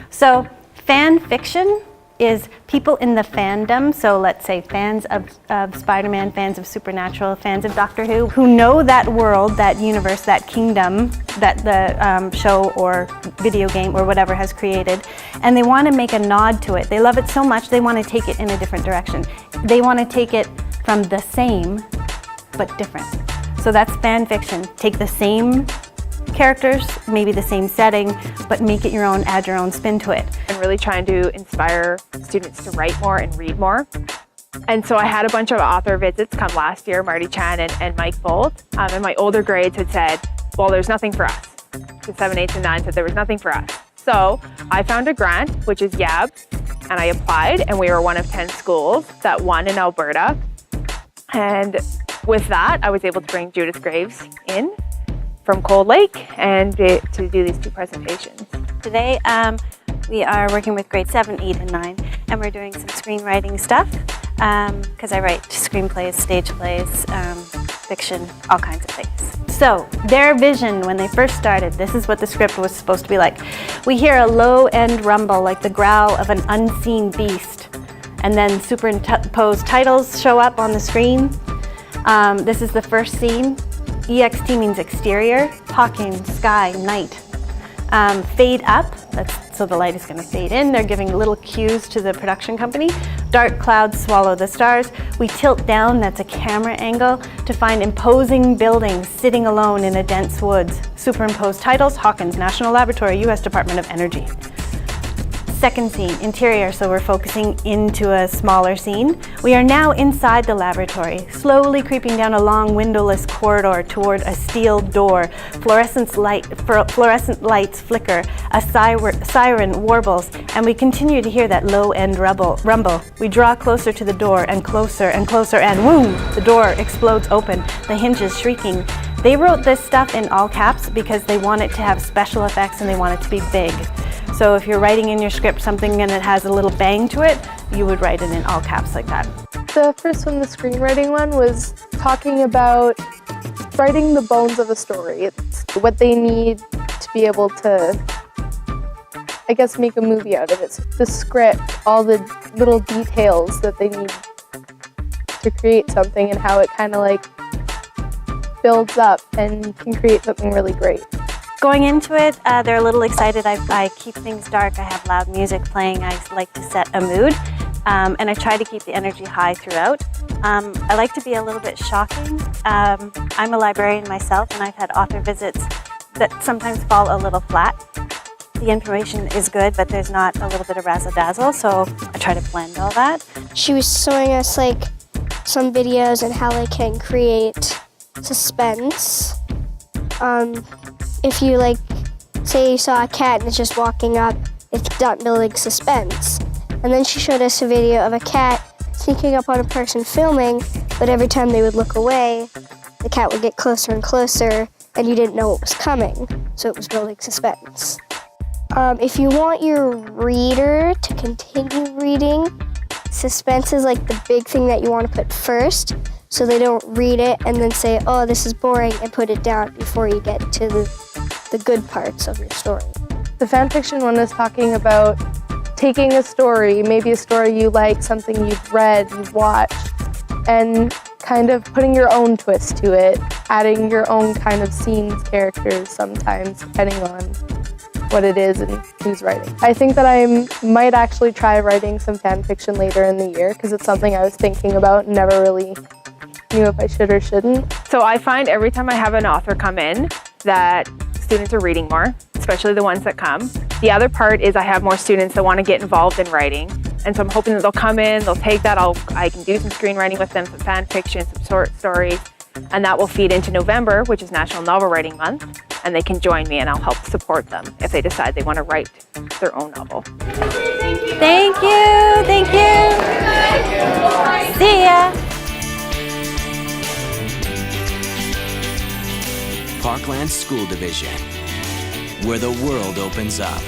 So fan fiction is people in the fandom, so let's say fans of Spider-Man, fans of Supernatural, fans of Doctor who know that world, that universe, that kingdom that the show or video game or whatever has created, and they want to make a nod to it. They love it so much they want to take it in a different direction. They want to take it from the same but different. So that's fan fiction. Take the same characters, maybe the same setting, but make it your own, add your own spin to it. And really trying to inspire students to write more and read more. And so I had a bunch of author visits come last year, Marty Chan and Mike Bolt, and my older grades had said, well, there's nothing for us. The 7, 8, and 9 said there was nothing for us. So I found a grant, which is YAB, and I applied, and we were one of 10 schools that won in Alberta. And with that, I was able to bring Judith Graves in from Cold Lake and to do these 2 presentations. Today we are working with grade 7, 8, and 9, and we're doing some screenwriting stuff because I write screenplays, stage plays, fiction, all kinds of things. So their vision when they first started, this is what the script was supposed to be like. We hear a low-end rumble like the growl of an unseen beast, and then superimposed titles show up on the screen. This is the first scene. EXT means exterior, talking, sky, night. Fade up, so the light is going to fade in. They're giving little cues to the production company. Dark clouds swallow the stars. We tilt down, that's a camera angle, to find imposing buildings sitting alone in a dense woods. Superimposed titles, Hawkins National Laboratory, U.S. Department of Energy. Second scene, interior, so we're focusing into a smaller scene. We are now inside the laboratory, slowly creeping down a long windowless corridor toward a steel door. Fluorescent lights flicker, a siren warbles, and we continue to hear that low-end rumble. We draw closer to the door and closer, and boom, the door explodes open, the hinges shrieking. They wrote this stuff in all caps because they want it to have special effects and they want it to be big. So if you're writing in your script something and it has a little bang to it, you would write it in all caps like that. The first one, the screenwriting one, was talking about writing the bones of a story. It's what they need to be able to, I guess, make a movie out of it. The script, all the little details that they need to create something and how it kind of like builds up and can create something really great. Going into it, they're a little excited. I keep things dark. I have loud music playing. I like to set a mood, and I try to keep the energy high throughout. I like to be a little bit shocking. I'm a librarian myself, and I've had author visits that sometimes fall a little flat. The information is good, but there's not a little bit of razzle-dazzle, so I try to blend all that. She was showing us like some videos and how they can create suspense. If you like, say you saw a cat and it's just walking up, it's not building suspense. And then she showed us a video of a cat sneaking up on a person filming, but every time they would look away, the cat would get closer and closer, and you didn't know what was coming, so it was building suspense. If you want your reader to continue reading, suspense is like the big thing that you want to put first, so they don't read it and then say, oh, this is boring, and put it down before you get to the good parts of your story. The fan fiction one is talking about taking a story, maybe a story you like, something you've read, you've watched, and kind of putting your own twist to it, adding your own kind of scenes, characters sometimes, depending on what it is and who's writing. I think that I might actually try writing some fan fiction later in the year because it's something I was thinking about and never really knew if I should or shouldn't. So I find every time I have an author come in that students are reading more, especially the ones that come. The other part is I have more students that want to get involved in writing. And so I'm hoping that they'll come in, they'll take that, I can do some screenwriting with them, some fan fiction, some short stories, and that will feed into November, which is National Novel Writing Month, and they can join me and I'll help support them if they decide they want to write their own novel. Thank you, thank you. See ya. Parkland School Division, where the world opens up.